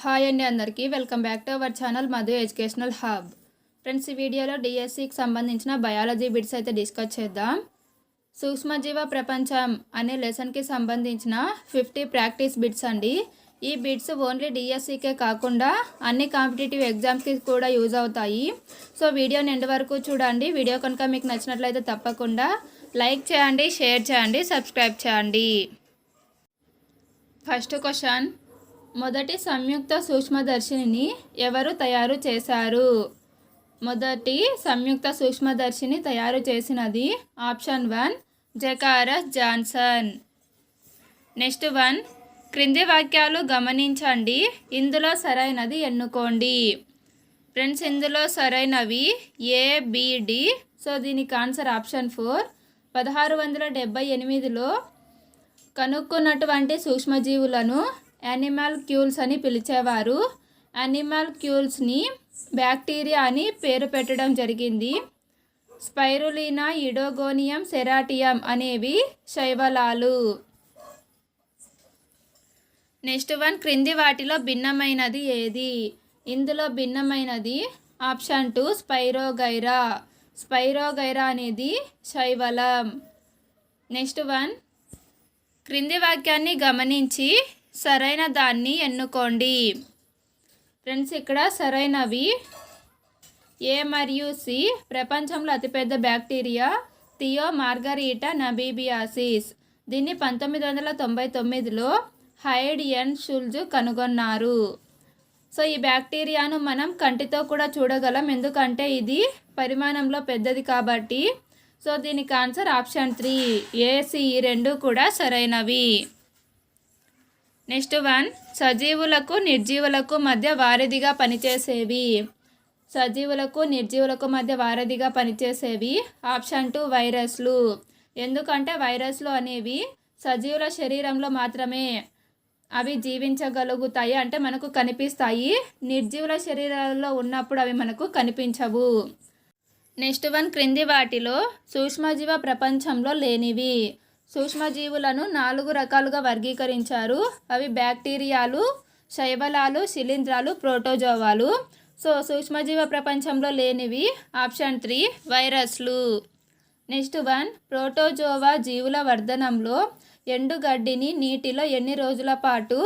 Hi అండి అందరికీ welcome back to our channel Madhu educational hub. Friends, ఈ వీడియోలో డిఎస్సికి సంబంధించిన బయాలజీ బిట్స్ అయితే డిస్కస్ చేద్దాం. సూక్ష్మజీవ ప్రపంచం అనే లెసన్కి సంబంధించిన 50 ప్రాక్టీస్ బిట్స్ అండి. ఈ బిట్స్ ఓన్లీ డిఎస్సికే కాకుండా అన్ని కాంపిటేటివ్ ఎగ్జామ్స్కి కూడా యూజ్ అవుతాయి. సో వీడియోని ఎండ్ వరకు చూడండి. వీడియో కనుక మీకు నచ్చినట్లయితే తప్పకుండా లైక్ చేయండి, షేర్ చేయండి, సబ్స్క్రైబ్ చేయండి. ఫస్ట్ క్వశ్చన్, మొదటి సంయుక్త సూక్ష్మదర్శినిని ఎవరు తయారు చేశారు? మొదటి సంయుక్త సూక్ష్మదర్శిని తయారు చేసినది ఆప్షన్ 1 జకారస్ జాన్సన్. నెక్స్ట్ 1, క్రింది వాక్యాలు గమనించండి, ఇందులో సరైనది ఎన్నుకోండి. ఫ్రెండ్స్, ఇందులో సరైనవి ఏబిడి. సో దీనికి ఆన్సర్ ఆప్షన్ 4. 1678లో కనుక్కున్నటువంటి సూక్ష్మజీవులను యానిమల్ క్యూల్స్ అని పిలిచేవారు. యానిమల్ క్యూల్స్ని బ్యాక్టీరియా అని పేరు పెట్టడం జరిగింది. స్పైరులినా, ఇడోగోనియం, సెరాటియం అనేవి శైవలాలు. నెక్స్ట్ 1, క్రింది వాటిలో భిన్నమైనది ఏది? ఇందులో భిన్నమైనది ఆప్షన్ 2 స్పైరోగైరా. స్పైరోగైరా అనేది శైవలం. నెక్స్ట్ 1, క్రింది వాక్యాన్ని గమనించి సరైన దాన్ని ఎన్నుకోండి. ఫ్రెండ్స్, ఇక్కడ సరైనవి ఏ మరియు సి. ప్రపంచంలో అతిపెద్ద బ్యాక్టీరియా థియో మార్గరీటా నబీబియాసిస్. దీన్ని 1999లో హైడ్ ఎన్ షుల్జ్ కనుగొన్నారు. సో ఈ బ్యాక్టీరియాను మనం కంటితో కూడా చూడగలం, ఎందుకంటే ఇది పరిమాణంలో పెద్దది కాబట్టి. సో దీనికి ఆన్సర్ ఆప్షన్ 3 ఏసి. ఈ రెండు కూడా సరైనవి. నెక్స్ట్ 1, సజీవులకు నిర్జీవులకు మధ్య వారధిగా పనిచేసేవి. సజీవులకు నిర్జీవులకు మధ్య వారధిగా పనిచేసేవి ఆప్షన్ 2 వైరస్లు. ఎందుకంటే వైరస్లు అనేవి సజీవుల శరీరంలో మాత్రమే అవి జీవించగలుగుతాయి, అంటే మనకు కనిపిస్తాయి. నిర్జీవుల శరీరాల్లో ఉన్నప్పుడు అవి మనకు కనిపించవు. నెక్స్ట్ 1, క్రింది వాటిలో సూక్ష్మజీవ ప్రపంచంలో లేనివి. సూక్ష్మజీవులను 4 రకాలుగా వర్గీకరించారు. అవి బ్యాక్టీరియాలు, శైవలాలు, శిలీంధ్రాలు, ప్రోటోజోవాలు. సో సూక్ష్మజీవ ప్రపంచంలో లేనివి ఆప్షన్ 3 వైరస్లు. నెక్స్ట్ 1, ప్రోటోజోవా జీవుల వర్ధనంలో ఎండుగడ్డిని నీటిలో ఎన్ని రోజుల పాటు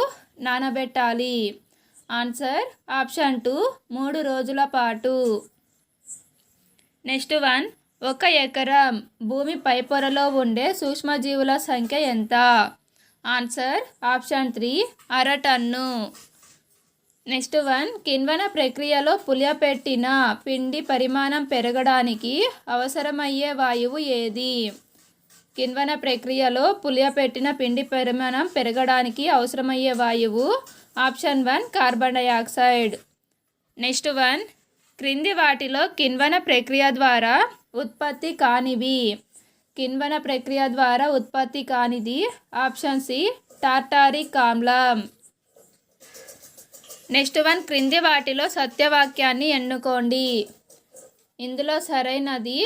నానబెట్టాలి? ఆన్సర్ ఆప్షన్ 2 3 రోజుల పాటు. నెక్స్ట్ 1, 1 ఎకరం భూమి పైపొరలో ఉండే సూక్ష్మజీవుల సంఖ్య ఎంత? Answer option 3 1/2 ton. నెక్స్ట్ 1, కిణ్వన ప్రక్రియలో పులియపెట్టిన పిండి పరిమాణం పెరగడానికి అవసరమయ్యే వాయువు ఏది? కిణ్వన ప్రక్రియలో పులియపెట్టిన పిండి పరిమాణం పెరగడానికి అవసరమయ్యే వాయువు ఆప్షన్ 1 కార్బన్ డయాక్సైడ్. నెక్స్ట్ 1, క్రింది వాటిలో కిణ్వన ప్రక్రియ ద్వారా ఉత్పత్తి కానివి. కిణ్వన ప్రక్రియ ద్వారా ఉత్పత్తి కానిది ఆప్షన్ సి టార్టారిక్ ఆమ్లం. నెక్స్ట్ 1, క్రింది వాటిలో సత్యవాక్యాన్ని ఎన్నుకోండి. ఇందులో సరైనది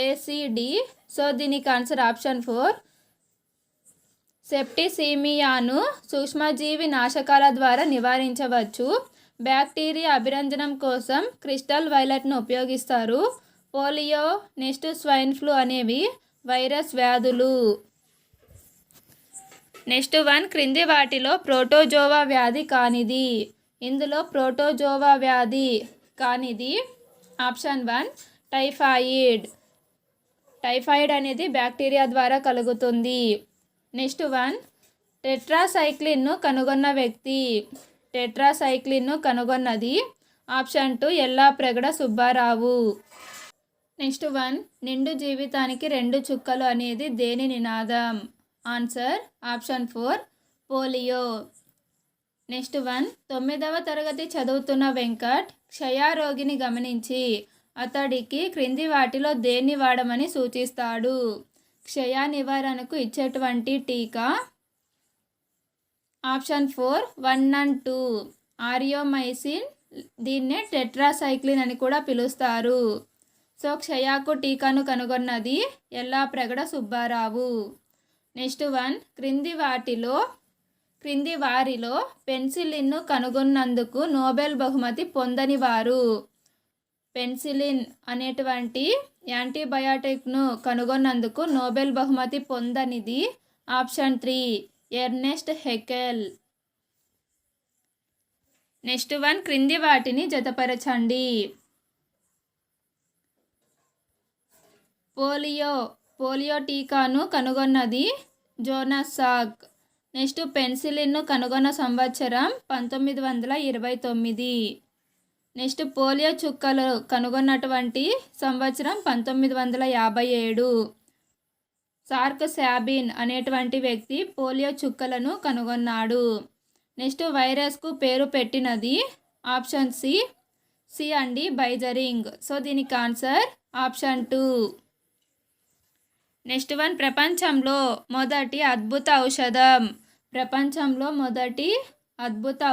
ఏసిడి. సో దీనికి ఆన్సర్ ఆప్షన్ 4 సెప్టిసీమియాను సూక్ష్మజీవి నాశకాల ద్వారా నివారించవచ్చు. బ్యాక్టీరియా అభిరంజనం కోసం క్రిస్టల్ వైలెట్ను ఉపయోగిస్తారు. పోలియో, నెక్స్ట్ స్వైన్ ఫ్లూ అనేవి వైరస్ వ్యాధులు. నెక్స్ట్ 1, క్రింది వాటిలో ప్రోటోజోవా వ్యాధి కానిది. ఇందులో ప్రోటోజోవా వ్యాధి కానిది ఆప్షన్ 1 టైఫాయిడ్. టైఫాయిడ్ అనేది బ్యాక్టీరియా ద్వారా కలుగుతుంది. నెక్స్ట్ 1, టెట్రాసైక్లిన్ను కనుగొన్న వ్యక్తి. టెట్రాసైక్లిన్ను కనుగొన్నది ఆప్షన్ 2 ఎల్లాప్రగడ సుబ్బారావు. నెక్స్ట్ 1, నిండు జీవితానికి 2 చుక్కలు అనేది దేని నినాదం? Answer option 4 polio. నెక్స్ట్ 1, 9వ తరగతి చదువుతున్న వెంకట్ క్షయరోగిని గమనించి అతడికి క్రింది వాటిలో దేన్ని వాడమని సూచిస్తాడు? క్షయ నివారణకు ఇచ్చేటువంటి టీకా ఆప్షన్ 4 1 and 2 ఆరియోమైసిన్. దీన్నే టెట్రాసైక్లిన్ అని కూడా పిలుస్తారు. సో క్షయాకు టీకాను కనుగొన్నది ఎల్లాప్రగడ సుబ్బారావు. నెక్స్ట్ 1, క్రింది వాటిలో క్రింది వారిలో పెన్సిలిన్ను కనుగొన్నందుకు నోబెల్ బహుమతి పొందని వారు. పెన్సిలిన్ అనేటువంటి యాంటీబయాటిక్ను కనుగొన్నందుకు నోబెల్ బహుమతి పొందనిది option 3 Ernst Haeckel. Next one, క్రింది వాటిని జతపరచండి. పోలియో టీకాను కనుగొన్నది జోనాస్ సాక్. నెక్స్ట్, పెన్సిలిన్ను కనుగొన్న సంవత్సరం 1929. నెక్స్ట్, పోలియో చుక్కలు కనుగొన్నటువంటి సంవత్సరం 1957. సార్క్ శాబిన్ అనేటువంటి వ్యక్తి పోలియో చుక్కలను కనుగొన్నాడు. నెక్స్ట్, వైరస్కు పేరు పెట్టినది ఆప్షన్ సి అండి, బైజరింగ్. సో దీనికి ఆన్సర్ ఆప్షన్ 2. నెక్స్ట్ వన్, ప్రపంచంలో మొదటి అద్భుత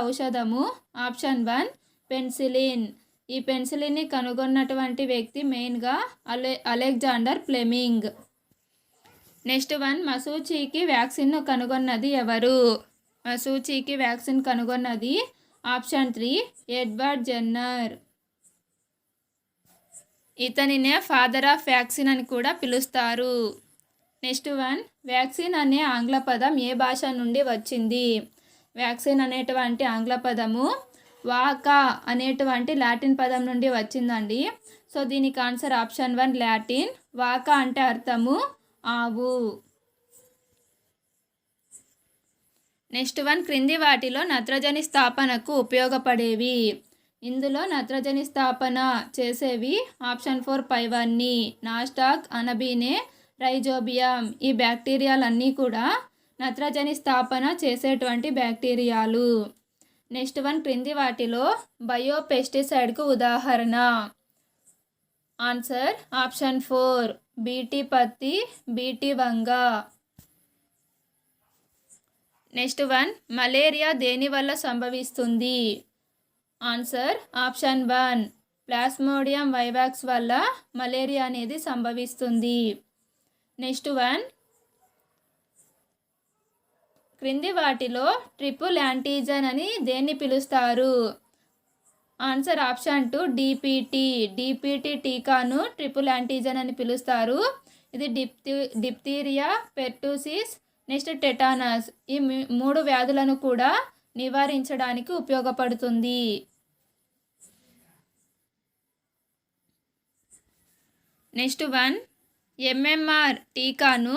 ఔషధము ఆప్షన్ 1 పెన్సిలిన్. ఈ పెన్సిలిన్ని కనుగొన్నటువంటి వ్యక్తి మెయిన్గా అలెగ్జాండర్ ఫ్లెమింగ్. నెక్స్ట్ వన్, మశూచికి వ్యాక్సిన్ను కనుగొన్నది ఎవరు? మశూచికి వ్యాక్సిన్ కనుగొన్నది ఆప్షన్ 3 ఎడ్వర్డ్ జెన్నర్. ఇతనినే ఫాదర్ ఆఫ్ వ్యాక్సిన్ అని కూడా పిలుస్తారు. నెక్స్ట్ వన్, వ్యాక్సిన్ అనే ఆంగ్ల పదం ఏ భాష నుండి వచ్చింది? వ్యాక్సిన్ అనేటువంటి ఆంగ్ల పదము వాకా అనేటువంటి లాటిన్ పదం నుండి వచ్చిందండి. సో దీనికి ఆన్సర్ ఆప్షన్ 1 లాటిన్. వాకా అంటే అర్థము ఆవు. నెక్స్ట్ వన్, క్రింది వాటిలో నత్రజని స్థాపనకు ఉపయోగపడేవి. ఇందులో నత్రజని స్థాపన చేసేవి ఆప్షన్ 4 పైవన్నీ, నాస్టాక్, అనబీనే, రైజోబియం. ఈ బ్యాక్టీరియాలన్నీ కూడా నత్రజని స్థాపన చేసేటువంటి బ్యాక్టీరియాలు. నెక్స్ట్ వన్, క్రింది వాటిలో బయోపెస్టిసైడ్కు ఉదాహరణ. ఆన్సర్ ఆప్షన్ 4 బీటీ పత్తి, బీటీ వంగ. నెక్స్ట్ వన్, మలేరియా దేని వల్ల సంభవిస్తుంది? ఆన్సర్ ఆప్షన్ 1 ప్లాస్మోడియం వైవాక్స్ వల్ల మలేరియా అనేది సంభవిస్తుంది. నెక్స్ట్ వన్, క్రింది వాటిలో ట్రిపుల్ యాంటీజన్ అని దేన్ని పిలుస్తారు? ఆన్సర్ ఆప్షన్ 2 డిపిటి టీకాను ట్రిపుల్ యాంటీజన్ అని పిలుస్తారు. ఇది డిప్తీరియా, పెర్టూసిస్, నెక్స్ట్ టెటానస్, ఈ 3 వ్యాధులను కూడా నివారించడానికి ఉపయోగపడుతుంది. నెక్స్ట్ వన్, ఎంఎంఆర్ టీకాను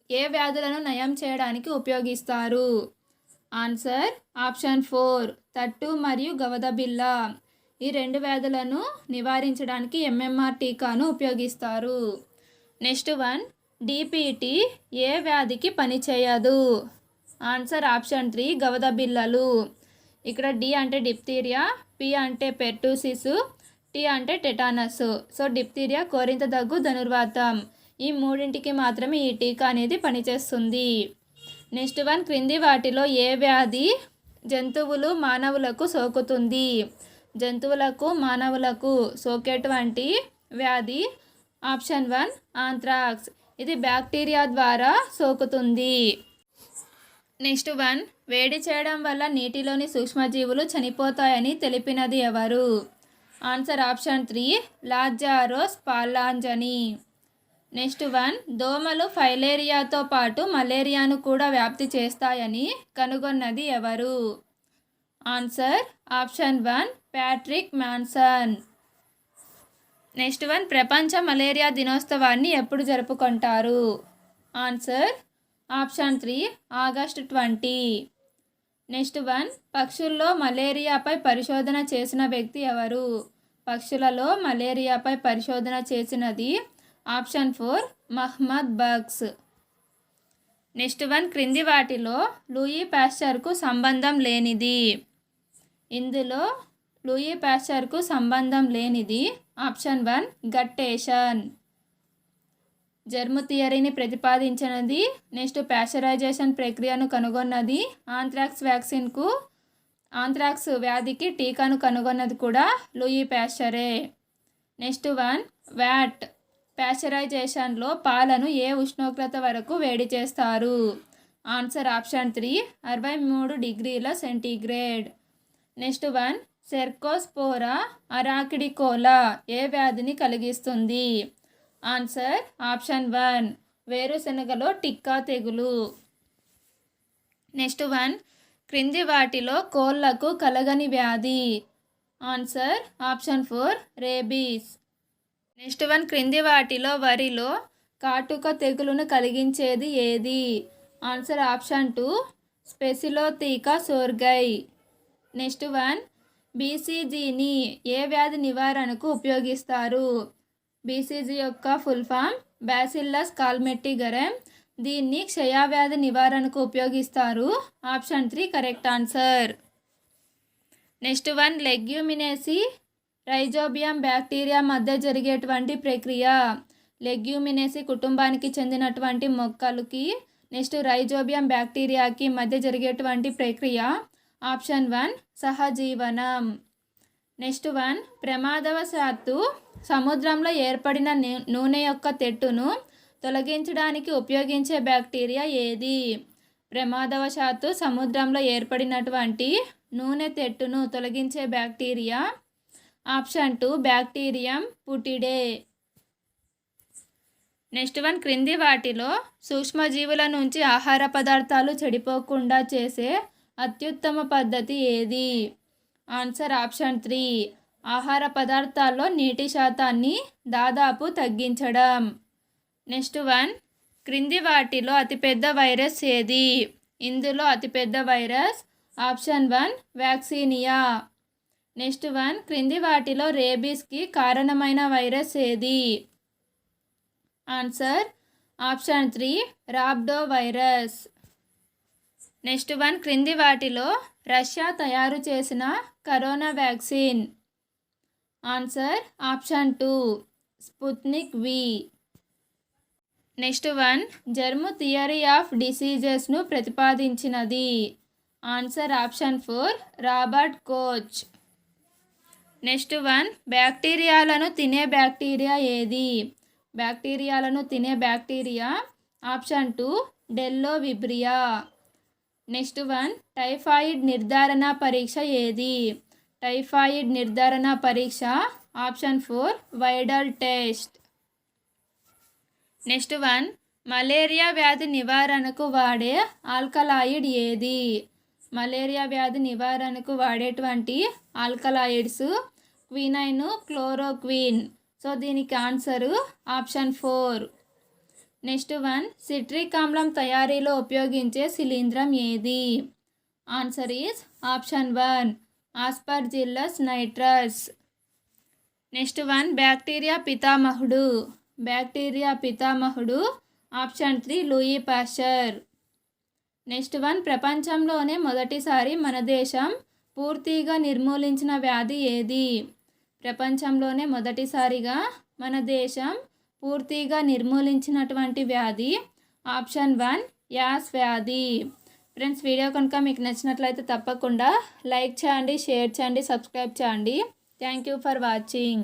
ఏ వ్యాధులను నయం చేయడానికి ఉపయోగిస్తారు? ఆన్సర్ ఆప్షన్ 4 తట్టు మరియు గవదబిల్ల. ఈ 2 వ్యాధులను నివారించడానికి ఎంఎంఆర్ టీకాను ఉపయోగిస్తారు. నెక్స్ట్ వన్, డిపిటి ఏ వ్యాధికి పనిచేయదు? Answer option 3 గవదబిల్లలు. ఇక్కడ డి అంటే డిప్తీరియా, పి అంటే పెర్టూసిస్, టీ అంటే టెటానస్. సో డిప్తీరియా, కోరింత దగ్గు, ధనుర్వాతం, ఈ 3ంటికి మాత్రమే ఈ టీకా అనేది పనిచేస్తుంది. నెక్స్ట్ వన్, క్రింది వాటిలో ఏ వ్యాధి జంతువులు మానవులకు సోకుతుంది? జంతువులకు మానవులకు సోకేటువంటి వ్యాధి ఆప్షన్ 1 ఆంథ్రాక్స్. ఇది బ్యాక్టీరియా ద్వారా సోకుతుంది. నెక్స్ట్ వన్, వేడి చేయడం వల్ల నీటిలోని సూక్ష్మజీవులు చనిపోతాయని తెలిపినది ఎవరు? Answer option 3 Lazzaro Spallanzani. Next one, దోమలు ఫైలేరియాతో పాటు మలేరియాను కూడా వ్యాప్తి చేస్తాయని కనుగొన్నది ఎవరు? Answer option 1 Patrick Manson. Next one, ప్రపంచ మలేరియా దినోత్సవాన్ని ఎప్పుడు జరుపుకుంటారు? Answer option 3 August 20. Next one, పక్షుల్లో మలేరియాపై పరిశోధన చేసిన వ్యక్తి ఎవరు? పక్షులలో మలేరియాపై పరిశోధన చేసినది ఆప్షన్ 4 మహ్మద్ బగ్స్. నెక్స్ట్ వన్, క్రింది వాటిలో లూయి పాస్చర్కు సంబంధం లేనిది. ఇందులో లూయి పాస్చర్కు సంబంధం లేనిది ఆప్షన్ 1 గట్టేషన్. జర్మ్ థియరీని ప్రతిపాదించినది, నెక్స్ట్ పాస్చరైజేషన్ ప్రక్రియను కనుగొన్నది, ఆంథ్రాక్స్ వ్యాధికి టీకాను కనుగొన్నది కూడా లూయి పాస్చరే. నెక్స్ట్ వన్, పాస్చరైజేషన్లో పాలను ఏ ఉష్ణోగ్రత వరకు వేడి చేస్తారు? ఆన్సర్ ఆప్షన్ 3 63 డిగ్రీల centigrade. Next one, Cercospora arachidicola ఏ వ్యాధిని కలిగిస్తుంది? ఆన్సర్ ఆప్షన్ 1 వేరుశెనగలో టిక్కా తెగులు. నెక్స్ట్ వన్, క్రింది వాటిలో కోళ్లకు కలగని వ్యాధి? Answer option 4 rabies. Next one, క్రింది వాటిలో వరిలో కాటుక తెగులును కలిగించేది ఏది? Answer option 2 స్పెసిలోథీకా సోర్గై. నెక్స్ట్ వన్, బీసీజీని ఏ వ్యాధి నివారణకు ఉపయోగిస్తారు? బీసీజీ యొక్క ఫుల్ ఫామ్ బ్యాసిల్లస్ కాల్మెట్టిగరెమ్. దీన్ని క్షయవ్యాధి నివారణకు ఉపయోగిస్తారు. Option 3 correct answer. Next one, Leguminaceae rhizobium bacteria మధ్య జరిగేటువంటి ప్రక్రియ? లెగ్యూమినేసి కుటుంబానికి చెందినటువంటి మొక్కలకి నెక్స్ట్ రైజోబియం బ్యాక్టీరియాకి మధ్య జరిగేటువంటి ప్రక్రియ ఆప్షన్ 1 సహజీవనం. నెక్స్ట్ వన్, ప్రమాదవశాత్తు సముద్రంలో ఏర్పడిన నూనె యొక్క తెట్టును తొలగించడానికి ఉపయోగించే బ్యాక్టీరియా ఏది? ప్రమాదవశాత్తు సముద్రంలో ఏర్పడినటువంటి నూనె తెట్టును తొలగించే bacteria option 2 bacterium putidae. Next one, క్రింది వాటిలో సూక్ష్మజీవుల నుంచి ఆహార పదార్థాలు చెడిపోకుండా చేసే అత్యుత్తమ పద్ధతి ఏది? ఆన్సర్ ఆప్షన్ 3 ఆహార పదార్థాల్లో నీటి శాతాన్ని దాదాపు తగ్గించడం. నెక్స్ట్ వన్, క్రింది వాటిలో అతిపెద్ద వైరస్ ఏది? ఇందులో అతిపెద్ద virus option 1 vaccinia. Next one, క్రింది వాటిలో రేబీస్కి కారణమైన వైరస్ ఏది? Answer option 3 rhabdo virus. Next one, క్రింది వాటిలో రష్యా తయారు చేసిన corona vaccine? Answer option 2 Sputnik V. Next one, germ theory of డిసీజెస్ను ప్రతిపాదించినది? Answer option 4 Robert Koch. Next one, బ్యాక్టీరియాలను తినే బ్యాక్టీరియా ఏది? బ్యాక్టీరియాలను తినే bacteria option 2 Bdellovibrio. Next one, typhoid నిర్ధారణ పరీక్ష ఏది? టైఫాయిడ్ నిర్ధారణ పరీక్ష option 4 Widal test. Next one, malaria వ్యాధి నివారణకు వాడే ఆల్కలాయిడ్ ఏది? మలేరియా వ్యాధి నివారణకు వాడేటువంటి ఆల్కలాయిడ్స్ క్వినైన్, క్లోరోక్విన్. సో దీనికి answer option 4. Next one, citric ఆమ్లం తయారీలో ఉపయోగించే శిలీంధ్రం ఏది? ఆన్సర్ ఈజ్ ఆప్షన్ 1 ఆస్పర్జిల్లస్ నైట్రస్. నెక్స్ట్ వన్, బ్యాక్టీరియా పితామహుడు. బ్యాక్టీరియా పితామహుడు option 3 Louis Pasteur. Next one, ప్రపంచంలోనే మొదటిసారి మన దేశం పూర్తిగా నిర్మూలించిన వ్యాధి ఏది? ప్రపంచంలోనే మొదటిసారిగా మన దేశం పూర్తిగా నిర్మూలించినటువంటి వ్యాధి ఆప్షన్ 1 యాస్ వ్యాధి. ఫ్రెండ్స్, వీడియో కనుక మీకు నచ్చినట్లయితే తప్పకుండా లైక్ చేయండి, షేర్ చేయండి, సబ్స్క్రైబ్ చేయండి. Thank you for watching.